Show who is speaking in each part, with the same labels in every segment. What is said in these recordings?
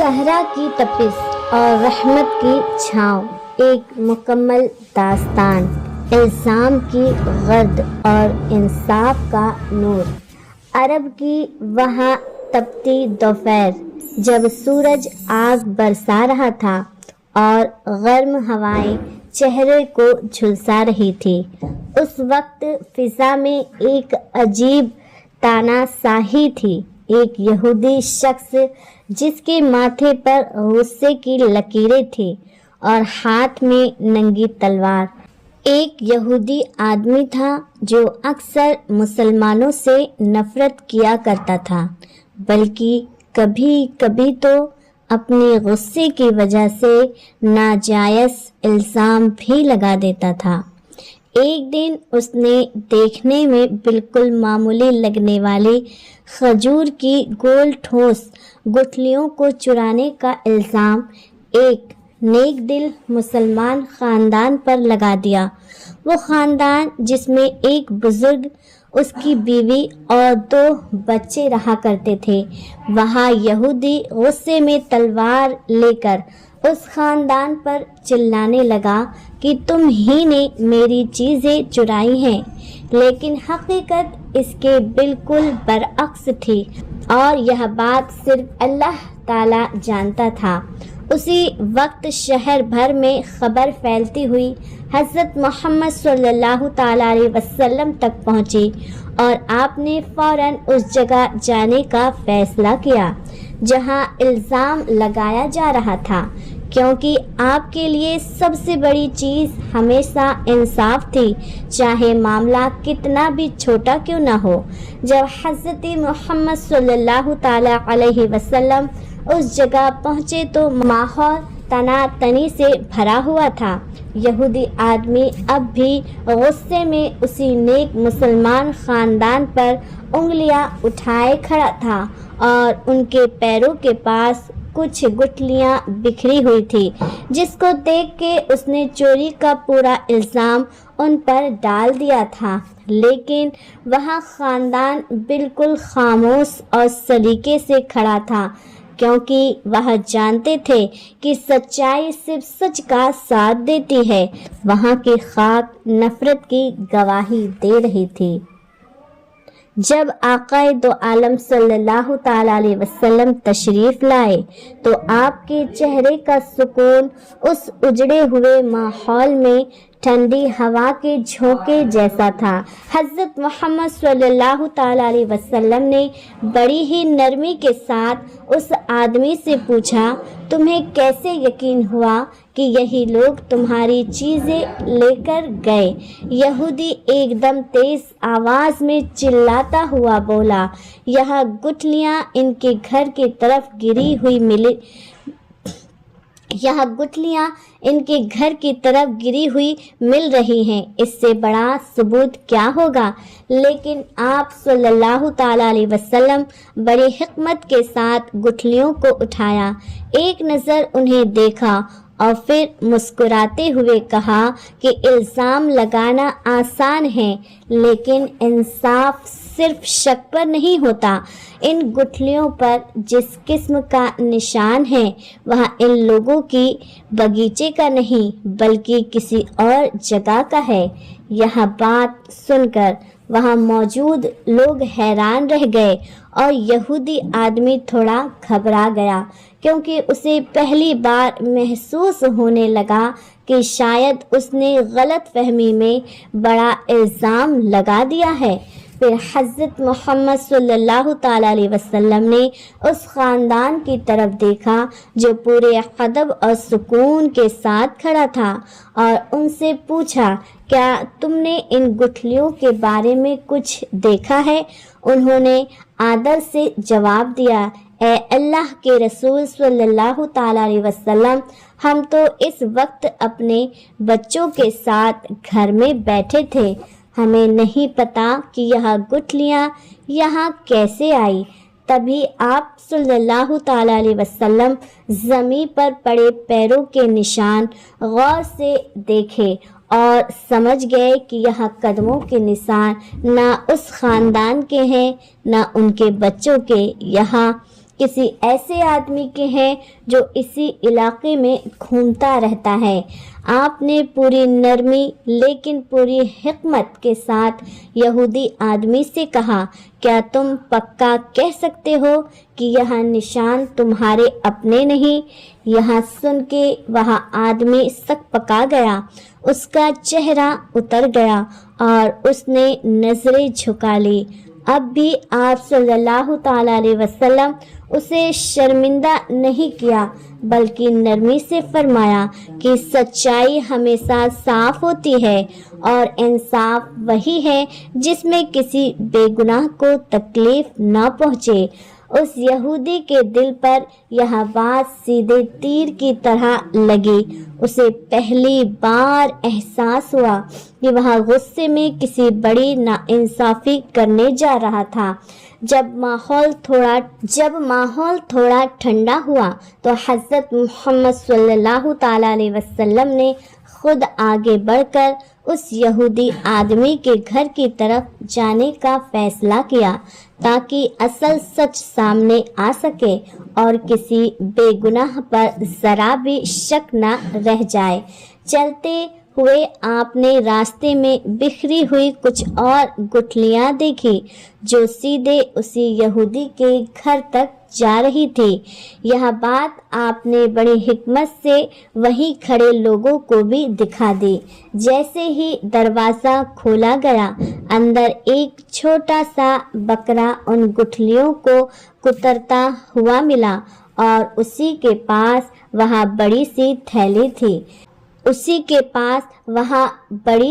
Speaker 1: صحرا کی تپش اور رحمت کی چھاؤں، ایک مکمل داستان، الزام کی غرد اور انصاف کا نور۔ عرب کی وہاں تپتی دوپہر، جب سورج آگ برسا رہا تھا اور گرم ہوائیں چہرے کو جھلسا رہی تھی، اس وقت فضا میں ایک عجیب تاناشاہی تھی۔ ایک یہودی شخص جس کے ماتھے پر غصے کی لکیریں تھیں اور ہاتھ میں ننگی تلوار، ایک یہودی آدمی تھا جو اکثر مسلمانوں سے نفرت کیا کرتا تھا، بلکہ کبھی کبھی تو اپنے غصے کی وجہ سے ناجائز الزام بھی لگا دیتا تھا۔ ایک دن اس نے دیکھنے میں بالکل معمولی لگنے والی کھجور کی گول ٹھوس گٹھلیوں کو چرانے کا الزام ایک نیک دل مسلمان خاندان پر لگا دیا۔ وہ خاندان جس میں ایک بزرگ، اس کی بیوی اور 2 بچے رہا کرتے تھے، وہاں یہودی غصے میں تلوار لے کر اس خاندان پر چلانے لگا کہ تم ہی نے میری چیزیں چرائی ہیں، لیکن حقیقت اس کے بالکل برعکس تھی اور یہ بات صرف اللہ تعالی جانتا تھا۔ اسی وقت شہر بھر میں خبر پھیلتی ہوئی حضرت محمد صلی اللہ تعالی علیہ وسلم تک پہنچی اور آپ نے فوراً اس جگہ جانے کا فیصلہ کیا جہاں الزام لگایا جا رہا تھا، کیونکہ آپ کے لیے سب سے بڑی چیز ہمیشہ انصاف تھی، چاہے معاملہ کتنا بھی چھوٹا کیوں نہ ہو۔ جب حضرت محمد صلی اللہ تعالی علیہ وسلم اس جگہ پہنچے تو ماحول تنا تنی سے بھرا ہوا تھا۔ یہودی آدمی اب بھی غصے میں اسی نیک مسلمان خاندان پر انگلیاں اٹھائے کھڑا تھا اور ان کے پیروں کے پاس کچھ گٹھلیاں بکھری ہوئی تھی، جس کو دیکھ کے اس نے چوری کا پورا الزام ان پر ڈال دیا تھا۔ لیکن وہاں خاندان بالکل خاموش اور سلیقے سے کھڑا تھا، کیونکہ وہ جانتے تھے کہ سچائی صرف سچ کا ساتھ دیتی ہے۔ وہاں کی خاک نفرت کی گواہی دے رہی تھی۔ جب آقا دو عالم صلی اللہ تعالی علیہ وسلم تشریف لائے تو آپ کے چہرے کا سکون اس اجڑے ہوئے ماحول میں ٹھنڈی ہوا کے جھونکے جیسا تھا۔ حضرت محمد صلی اللہ تعالی علیہ وسلم نے بڑی ہی نرمی کے ساتھ اس آدمی سے پوچھا، تمہیں کیسے یقین ہوا کہ یہی لوگ تمہاری چیزیں لے کر گئے؟ یہودی ایک دم تیز آواز میں چلاتا ہوا بولا، یہ گٹھلیاں ان کے گھر کی طرف گری ہوئی مل رہی ہیں، اس سے بڑا ثبوت کیا ہوگا؟ لیکن آپ صلی اللہ تعالی علیہ وسلم بڑی حکمت کے ساتھ گٹھلیوں کو اٹھایا، ایک نظر انہیں دیکھا اور پھر مسکراتے ہوئے کہا کہ الزام لگانا آسان ہے، لیکن انصاف صرف شک پر نہیں ہوتا۔ ان گٹھلیوں پر جس قسم کا نشان ہے وہ ان لوگوں کی باغیچے کا نہیں بلکہ کسی اور جگہ کا ہے۔ یہ بات سن کر وہاں موجود لوگ حیران رہ گئے اور یہودی آدمی تھوڑا گھبرا گیا، کیونکہ اسے پہلی بار محسوس ہونے لگا کہ شاید اس نے غلط فہمی میں بڑا الزام لگا دیا ہے۔ پھر حضرت محمد صلی اللہ تعالی علیہ وسلم نے اس خاندان کی طرف دیکھا جو پورے ادب اور سکون کے ساتھ کھڑا تھا اور ان سے پوچھا، کیا تم نے ان گٹھلیوں کے بارے میں کچھ دیکھا ہے؟ انہوں نے آدر سے جواب دیا، اے اللہ کے رسول صلی اللہ تعالی علیہ وسلم، ہم تو اس وقت اپنے بچوں کے ساتھ گھر میں بیٹھے تھے، ہمیں نہیں پتا کہ یہ گٹھلیاں یہاں کیسے آئی۔ تبھی آپ صلی اللہ تعالی علیہ وسلم زمین پر پڑے پیروں کے نشان غور سے دیکھے اور سمجھ گئے کہ یہ قدموں کے نشان نہ اس خاندان کے ہیں نہ ان کے بچوں کے، یہاں کسی ایسے آدمی کے ہیں جو اسی علاقے میں گھومتا رہتا ہے۔ آپ نے پوری نرمی لیکن پوری حکمت کے ساتھ یہودی آدمی سے کہا، کیا تم پکا کہہ سکتے ہو کہ یہاں نشان تمہارے اپنے نہیں؟ یہاں سن کے وہاں آدمی سک پکا گیا، اس کا چہرہ اتر گیا اور اس نے نظریں جھکا لی۔ اب بھی آپ صلی اللہ تعالیٰ علیہ وسلم اسے شرمندہ نہیں کیا بلکہ نرمی سے فرمایا کہ سچائی ہمیشہ صاف ہوتی ہے اور انصاف وہی ہے جس میں کسی بے گناہ کو تکلیف نہ پہنچے۔ اس یہودی کے دل پر یہ بات سیدھے تیر کی طرح لگی۔ اسے پہلی بار احساس ہوا کہ وہ غصے میں کسی بڑی ناانصافی کرنے جا رہا تھا۔ جب ماحول تھوڑا ٹھنڈا ہوا تو حضرت محمد صلی اللہ تعالیٰ علیہ وسلم نے خود آگے بڑھ کر اس یہودی آدمی کے گھر کی طرف جانے کا فیصلہ کیا تاکہ اصل سچ سامنے آ سکے اور کسی بے گناہ پر ذرا بھی شک نہ رہ جائے۔ چلتے ہوئے آپ نے راستے میں بکھری ہوئی کچھ اور گٹھلیاں دیکھی جو سیدھے اسی یہودی کے گھر تک جا رہی تھی۔ یہ بات آپ نے بڑی حکمت سے وہیں کھڑے لوگوں کو بھی دکھا دی۔ جیسے ہی دروازہ کھولا گیا، اندر ایک چھوٹا سا بکرا ان گٹھلیوں کو کترتا ہوا ملا اور اسی کے پاس وہاں بڑی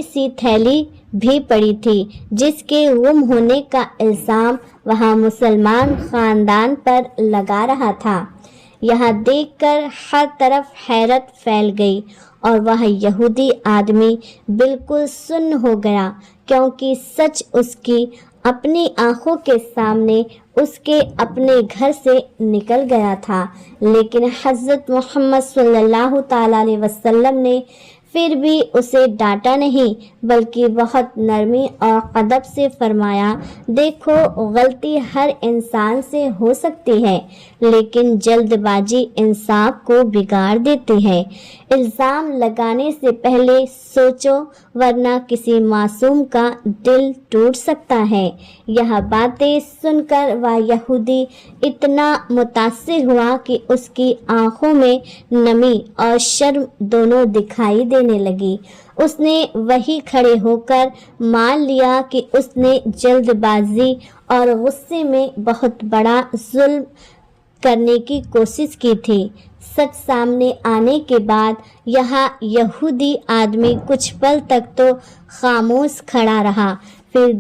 Speaker 1: سی تھیلی بھی پڑی تھی جس کے گم ہونے کا الزام وہاں مسلمان خاندان پر لگا رہا تھا۔ یہاں دیکھ کر ہر طرف حیرت پھیل گئی اور وہ یہودی آدمی بالکل سن ہو گیا، کیونکہ سچ اس کی اپنی آنکھوں کے سامنے اس کے اپنے گھر سے نکل گیا تھا۔ لیکن حضرت محمد صلی اللہ تعالیٰ علیہ وسلم نے پھر بھی اسے ڈانٹا نہیں بلکہ بہت نرمی اور ادب سے فرمایا، دیکھو غلطی ہر انسان سے ہو سکتی ہے لیکن جلد بازی انصاف کو بگاڑ دیتی ہے۔ الزام لگانے سے پہلے سوچو ورنہ کسی معصوم کا دل ٹوٹ سکتا ہے۔ یہ باتیں سن کر وہ یہودی اتنا متاثر ہوا کہ اس کی آنکھوں میں نمی اور شرم دونوں دکھائی دینے لگی۔ اس نے وہی کھڑے ہو کر مان لیا کہ اس نے جلد بازی اور غصے میں بہت بڑا ظلم کرنے کی کوشش کی تھی۔ سچ سامنے آنے کے بعد یہاں یہودی آدمی کچھ پل تک تو خاموش کھڑا رہا، پھر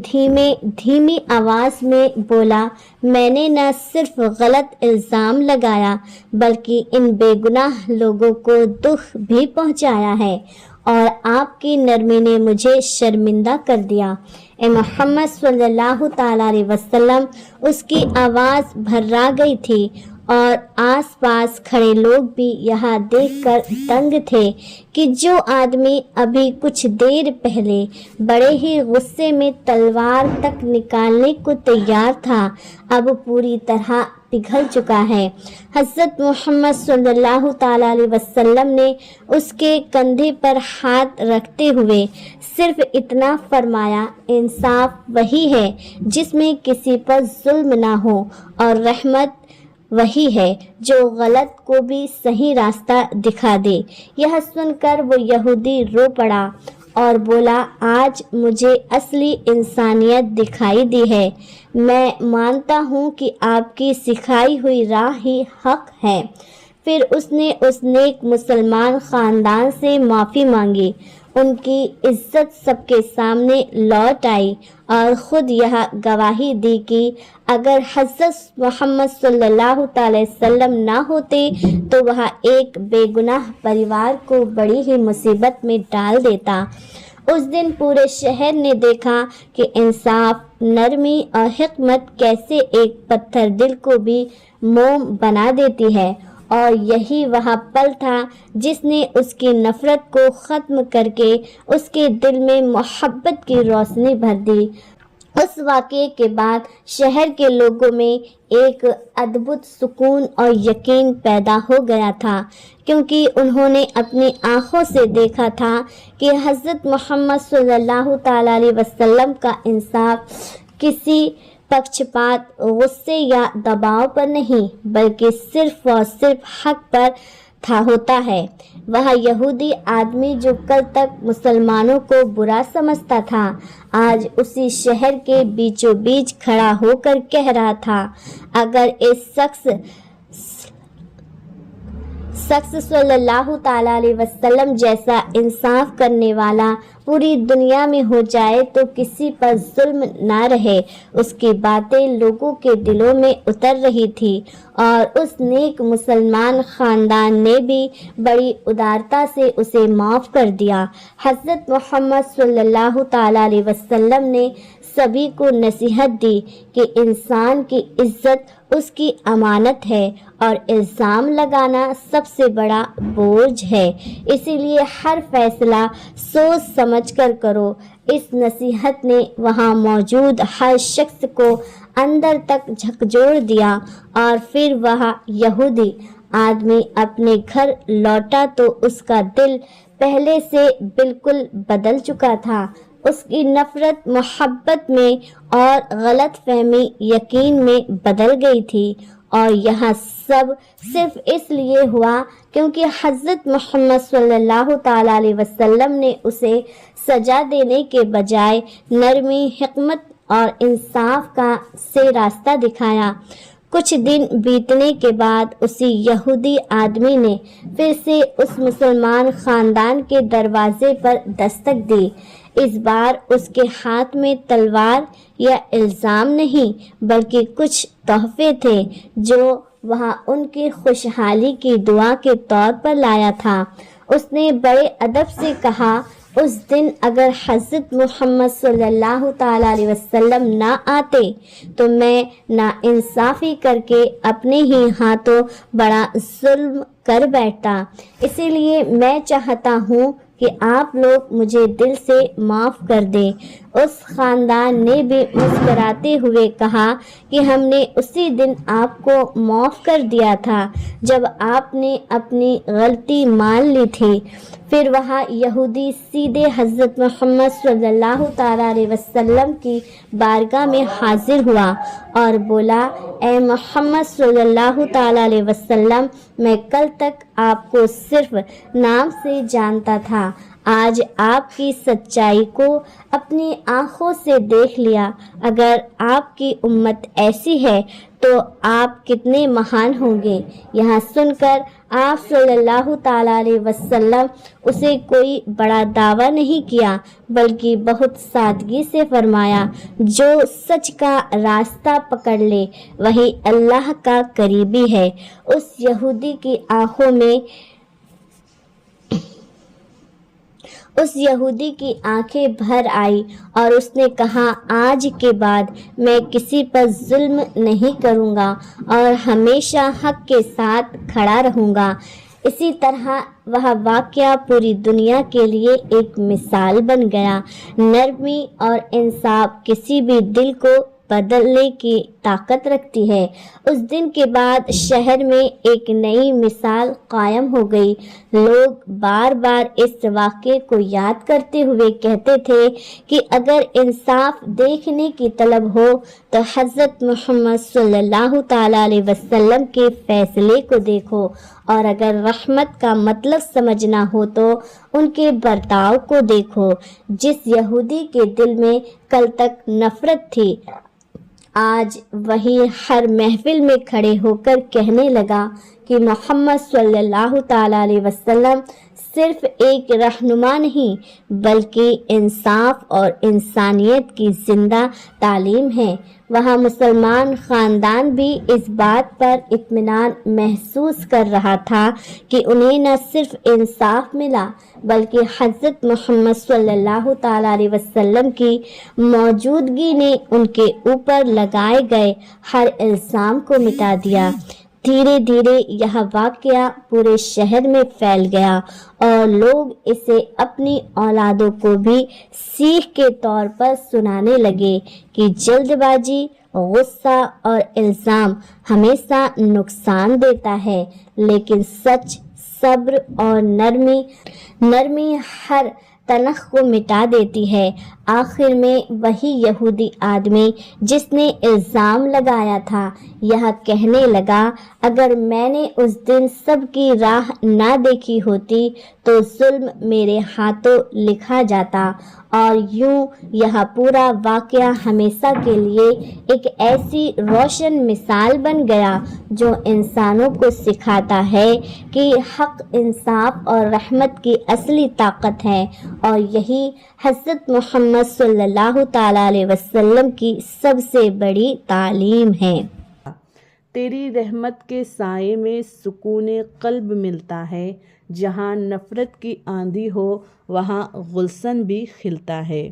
Speaker 1: دھیمی آواز میں بولا، میں نے نہ صرف غلط الزام لگایا بلکہ ان بے گناہ لوگوں کو دکھ بھی پہنچایا ہے اور آپ کی نرمی نے مجھے شرمندہ کر دیا۔ اے محمد صلی اللہ تعالیٰ علیہ وسلم، اس کی آواز بھرا گئی تھی اور آس پاس کھڑے لوگ بھی یہاں دیکھ کر دنگ تھے کہ جو آدمی ابھی کچھ دیر پہلے بڑے ہی غصے میں تلوار تک نکالنے کو تیار تھا، اب پوری طرح پگھل چکا ہے۔ حضرت محمد صلی اللہ تعالیٰ علیہ وسلم نے اس کے کندھے پر ہاتھ رکھتے ہوئے صرف اتنا فرمایا، انصاف وہی ہے جس میں کسی پر ظلم نہ ہو اور رحمت وہی ہے جو غلط کو بھی صحیح راستہ دکھا دے۔ یہ سن کر وہ یہودی رو پڑا اور بولا، آج مجھے اصلی انسانیت دکھائی دی ہے۔ میں مانتا ہوں کہ آپ کی سکھائی ہوئی راہ ہی حق ہے۔ پھر اس نے اس نیک مسلمان خاندان سے معافی مانگی، ان کی عزت سب کے سامنے لوٹ آئی اور خود یہ گواہی دی کہ اگر حضرت محمد صلی اللہ تعالی وسلم نہ ہوتے تو وہ ایک بے گناہ پریوار کو بڑی ہی مصیبت میں ڈال دیتا۔ اس دن پورے شہر نے دیکھا کہ انصاف، نرمی اور حکمت کیسے ایک پتھر دل کو بھی موم بنا دیتی ہے، اور یہی وہ پل تھا جس نے اس کی نفرت کو ختم کر کے اس کے دل میں محبت کی روشنی بھر دی اس واقعے کے بعد شہر کے لوگوں میں ایک ادبھت سکون اور یقین پیدا ہو گیا تھا، کیونکہ انہوں نے اپنی آنکھوں سے دیکھا تھا کہ حضرت محمد صلی اللہ تعالیٰ علیہ وسلم کا انصاف کسی پکشپات، غصے یا دباؤ پر نہیں بلکہ صرف اور صرف حق پر ہوتا ہے۔ وہ یہودی آدمی جو کل تک مسلمانوں کو برا سمجھتا تھا، آج اسی شہر کے بیچوں بیچ کھڑا ہو کر کہہ رہا تھا، اگر اس شخص صلی اللہ تعالیٰ علیہ وسلم جیسا انصاف کرنے والا پوری دنیا میں ہو جائے تو کسی پر ظلم نہ رہے۔ اس کی باتیں لوگوں کے دلوں میں اتر رہی تھی اور اس نیک مسلمان خاندان نے بھی بڑی ادارتا سے اسے معاف کر دیا۔ حضرت محمد صلی اللہ تعالیٰ علیہ وسلم نے سبھی کو نصیحت دی کہ انسان کی عزت اس کی امانت ہے اور الزام لگانا سب سے بڑا بوجھ ہے، اسی لیے ہر فیصلہ سوچ سمجھ کر کرو۔ اس نصیحت نے وہاں موجود ہر شخص کو اندر تک جھکجھوڑ دیا، اور پھر وہ یہودی آدمی اپنے گھر لوٹا تو اس کا دل پہلے سے بالکل بدل چکا تھا۔ اس کی نفرت محبت میں اور غلط فہمی یقین میں بدل گئی تھی، اور یہ سب صرف اس لیے ہوا کیونکہ حضرت محمد صلی اللہ تعالیٰ علیہ وسلم نے اسے سزا دینے کے بجائے نرمی، حکمت اور انصاف سے راستہ دکھایا۔ کچھ دن بیتنے کے بعد اسی یہودی آدمی نے پھر سے اس مسلمان خاندان کے دروازے پر دستک دی۔ اس بار اس کے ہاتھ میں تلوار یا الزام نہیں بلکہ کچھ تحفے تھے جو وہاں ان کی خوشحالی کی دعا کے طور پر لایا تھا۔ اس نے بڑے ادب سے کہا، اس دن اگر حضرت محمد صلی اللہ تعالیٰ علیہ وسلم نہ آتے تو میں ناانصافی کر کے اپنے ہی ہاتھوں بڑا ظلم کر بیٹھتا، اسی لیے میں چاہتا ہوں کہ آپ لوگ مجھے دل سے معاف کر دیں۔ اس خاندان نے بھی مسکراتے ہوئے کہا کہ ہم نے اسی دن آپ کو معاف کر دیا تھا جب آپ نے اپنی غلطی مان لی تھی۔ پھر وہاں یہودی سیدھے حضرت محمد صلی اللہ تعالیٰ علیہ وسلم کی بارگاہ میں حاضر ہوا اور بولا، اے محمد صلی اللہ تعالیٰ علیہ وسلم، میں کل تک آپ کو صرف نام سے جانتا تھا، آج آپ کی سچائی کو اپنی آنکھوں سے دیکھ لیا۔ اگر آپ کی امت ایسی ہے تو آپ کتنے مہان ہوں گے۔ یہاں سن کر آپ صلی اللہ تعالیٰ علیہ وسلم اسے کوئی بڑا دعویٰ نہیں کیا بلکہ بہت سادگی سے فرمایا، جو سچ کا راستہ پکڑ لے وہی اللہ کا قریبی ہے۔ اس یہودی کی آنکھیں بھر آئی اور اس نے کہا، آج کے بعد میں کسی پر ظلم نہیں کروں گا اور ہمیشہ حق کے ساتھ کھڑا رہوں گا۔ اسی طرح وہ واقعہ پوری دنیا کے لیے ایک مثال بن گیا۔ نرمی اور انصاف کسی بھی دل کو بدلنے کی طاقت رکھتی ہے۔ اس دن کے بعد شہر میں ایک نئی مثال قائم ہو گئی۔ لوگ بار بار اس واقعے کو یاد کرتے ہوئے کہتے تھے کہ اگر انصاف دیکھنے کی طلب ہو تو حضرت محمد صلی اللہ تعالیٰ علیہ وسلم کے فیصلے کو دیکھو، اور اگر رحمت کا مطلب سمجھنا ہو تو ان کے برتاؤ کو دیکھو۔ جس یہودی کے دل میں کل تک نفرت تھی، آج وہی ہر محفل میں کھڑے ہو کر کہنے لگا کہ محمد صلی اللہ تعالیٰ علیہ وسلم صرف ایک رہنما نہیں بلکہ انصاف اور انسانیت کی زندہ تعلیم ہے۔ وہاں مسلمان خاندان بھی اس بات پر اطمینان محسوس کر رہا تھا کہ انہیں نہ صرف انصاف ملا بلکہ حضرت محمد صلی اللہ تعالیٰ علیہ وسلم کی موجودگی نے ان کے اوپر لگائے گئے ہر الزام کو مٹا دیا۔ دھیرے دھیرے یہ واقعہ پورے شہر میں پھیل گیا اور لوگ اسے اپنی اولادوں کو بھی سیکھ کے طور پر سنانے لگے کہ جلد بازی، غصہ اور الزام ہمیشہ نقصان دیتا ہے، لیکن سچ، صبر اور نرمی ہر تلخ کو مٹا دیتی ہے۔ آخر میں وہی یہودی آدمی جس نے الزام لگایا تھا یہ کہنے لگا، اگر میں نے اس دن سب کی راہ نہ دیکھی ہوتی تو ظلم میرے ہاتھوں لکھا جاتا، اور یوں یہ پورا واقعہ ہمیشہ کے لیے ایک ایسی روشن مثال بن گیا جو انسانوں کو سکھاتا ہے کہ حق، انصاف اور رحمت کی اصلی طاقت ہے، اور یہی حضرت محمد صلی اللہ تعالیٰ علیہ وسلم کی سب سے بڑی تعلیم ہے۔
Speaker 2: تیری رحمت کے سائے میں سکون قلب ملتا ہے، جہاں نفرت کی آندھی ہو وہاں گلشن بھی کھلتا ہے۔